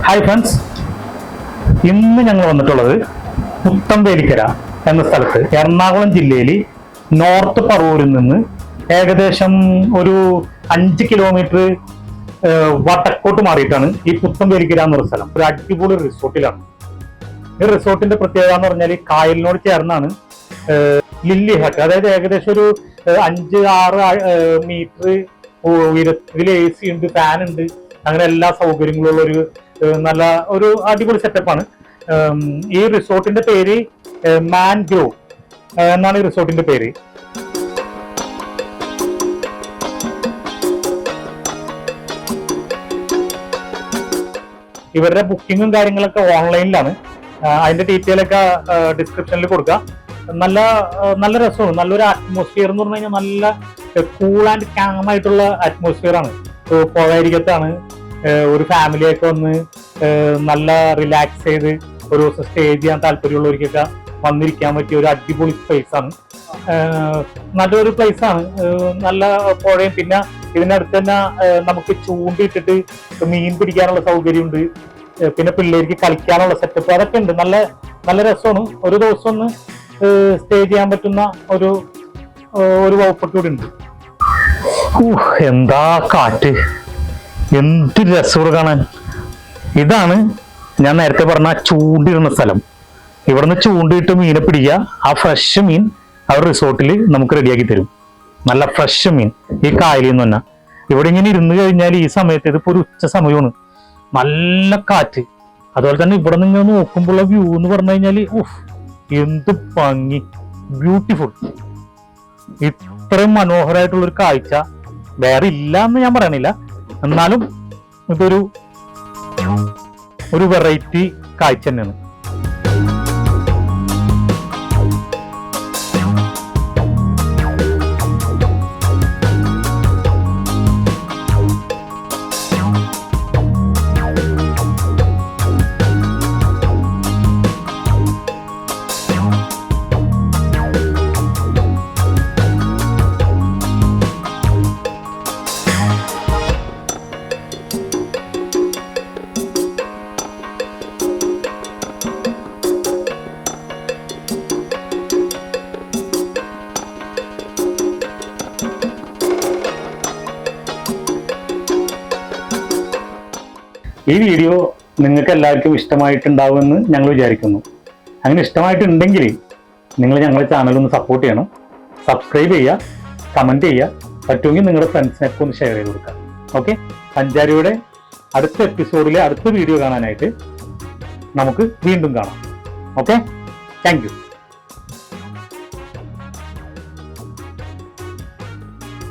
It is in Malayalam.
ഹായ് ഫ്രണ്ട്സ്, ഇന്ന് ഞങ്ങൾ വന്നിട്ടുള്ളത് പുത്തംവേലിക്കര എന്ന സ്ഥലത്ത് എറണാകുളം ജില്ലയിൽ നോർത്ത് പറവൂരിൽ നിന്ന് ഏകദേശം ഒരു 5 കിലോമീറ്റർ വടക്കോട്ട് മാറിയിട്ടാണ് ഈ പുത്തംവേലിക്കര എന്നൊരു സ്ഥലം. ഒരു അടിപൊളി റിസോർട്ടിലാണ്. ഈ റിസോർട്ടിന്റെ പ്രത്യേകത എന്ന് പറഞ്ഞാൽ കായലിനോട് ചേർന്നാണ് ലില്ലി ഹട്ട്, അതായത് ഏകദേശം ഒരു 5-6 മീറ്റർ ഉയരത്തിൽ AC ഉണ്ട്, ഫാൻ ഉണ്ട്, അങ്ങനെ എല്ലാ സൗകര്യങ്ങളുള്ള നല്ല ഒരു അടിപൊളി സെറ്റപ്പാണ്. ഈ റിസോർട്ടിന്റെ പേര് മാൻഗ്രോവ് എന്നാണ് ഈ റിസോർട്ടിന്റെ പേര്. ഇവരുടെ ബുക്കിങ്ങും കാര്യങ്ങളൊക്കെ ഓൺലൈനിലാണ്. അതിന്റെ ഡീറ്റെയിൽ ഒക്കെ ഡിസ്ക്രിപ്ഷനിൽ കൊടുക്കുക. നല്ല രസമാണ്. നല്ലൊരു അറ്റ്മോസ്ഫിയർ എന്ന് പറഞ്ഞു കഴിഞ്ഞാൽ നല്ല കൂൾ ആൻഡ് കാം ആയിട്ടുള്ള അറ്റ്മോസ്ഫിയർ ആണ്. പുഴയരികത്താണ്. ഒരു ഫാമിലിയൊക്കെ വന്ന് നല്ല റിലാക്സ് ചെയ്ത് ഒരു ദിവസം സ്റ്റേ ചെയ്യാൻ താല്പര്യമുള്ളവർക്കൊക്കെ വന്നിരിക്കാൻ പറ്റിയ ഒരു അടിപൊളി പ്ലേസ് ആണ്. നല്ലൊരു പ്ലേസ് ആണ്. നല്ല പുഴയും, പിന്നെ ഇതിനടുത്ത് തന്നെ നമുക്ക് ചൂണ്ടിട്ടിട്ട് മീൻ പിടിക്കാനുള്ള സൗകര്യമുണ്ട്. പിന്നെ പിള്ളേർക്ക് കളിക്കാനുള്ള സെറ്റപ്പ് അതൊക്കെ ഉണ്ട്. നല്ല രസമാണ്. ഒരു ദിവസം ഒന്ന് സ്റ്റേ ചെയ്യാൻ പറ്റുന്ന ഒരു വകുപ്പൊക്കെ കൂടി ഉണ്ട്. എന്താ കാറ്റ്, എന്ത് രസമാണ് കാണാൻ. ഇതാണ് ഞാൻ നേരത്തെ പറഞ്ഞ ചൂണ്ടിടുന്ന സ്ഥലം. ഇവിടുന്ന് ചൂണ്ടിയിട്ട് മീനെ പിടിക്കുക. ആ ഫ്രഷ് മീൻ അവർ റിസോർട്ടിൽ നമുക്ക് റെഡിയാക്കി തരും. നല്ല ഫ്രഷ് മീൻ ഈ കായലിൽ നിന്ന് തന്നെ. ഇവിടെ ഇങ്ങനെ ഇരുന്ന് കഴിഞ്ഞാൽ ഈ സമയത്ത്, ഇതിപ്പോ ഒരു ഉച്ച സമയമാണ്, നല്ല കാറ്റ്. അതുപോലെ തന്നെ ഇവിടെ നിങ്ങൾ നോക്കുമ്പോഴുള്ള വ്യൂ എന്ന് പറഞ്ഞു കഴിഞ്ഞാല് എന്ത് ഭംഗി, ബ്യൂട്ടിഫുൾ. ഇത്രയും മനോഹരമായിട്ടുള്ളൊരു കാഴ്ച വേറെ ഇല്ല എന്ന് ഞാൻ പറയണില്ല, എന്നാലും ഇതൊരു വെറൈറ്റി കാഴ്ച തന്നെയാണ്. ഈ വീഡിയോ നിങ്ങൾക്ക് എല്ലാവർക്കും ഇഷ്ടമായിട്ടുണ്ടാവുമെന്ന് ഞങ്ങൾ വിചാരിക്കുന്നു. അങ്ങനെ ഇഷ്ടമായിട്ടുണ്ടെങ്കിൽ നിങ്ങൾ ഞങ്ങളുടെ ചാനൽ ഒന്ന് സപ്പോർട്ട് ചെയ്യണം. സബ്സ്ക്രൈബ് ചെയ്യുക, കമൻറ്റ് ചെയ്യുക, പറ്റുമെങ്കിൽ നിങ്ങളുടെ ഫ്രണ്ട്സിനൊക്കെ ഒന്ന് ഷെയർ ചെയ്ത് കൊടുക്കുക. ഓക്കെ, സഞ്ചാരിയുടെ അടുത്ത എപ്പിസോഡിലെ അടുത്ത വീഡിയോ കാണാനായിട്ട് നമുക്ക് വീണ്ടും കാണാം. Okay, thank you.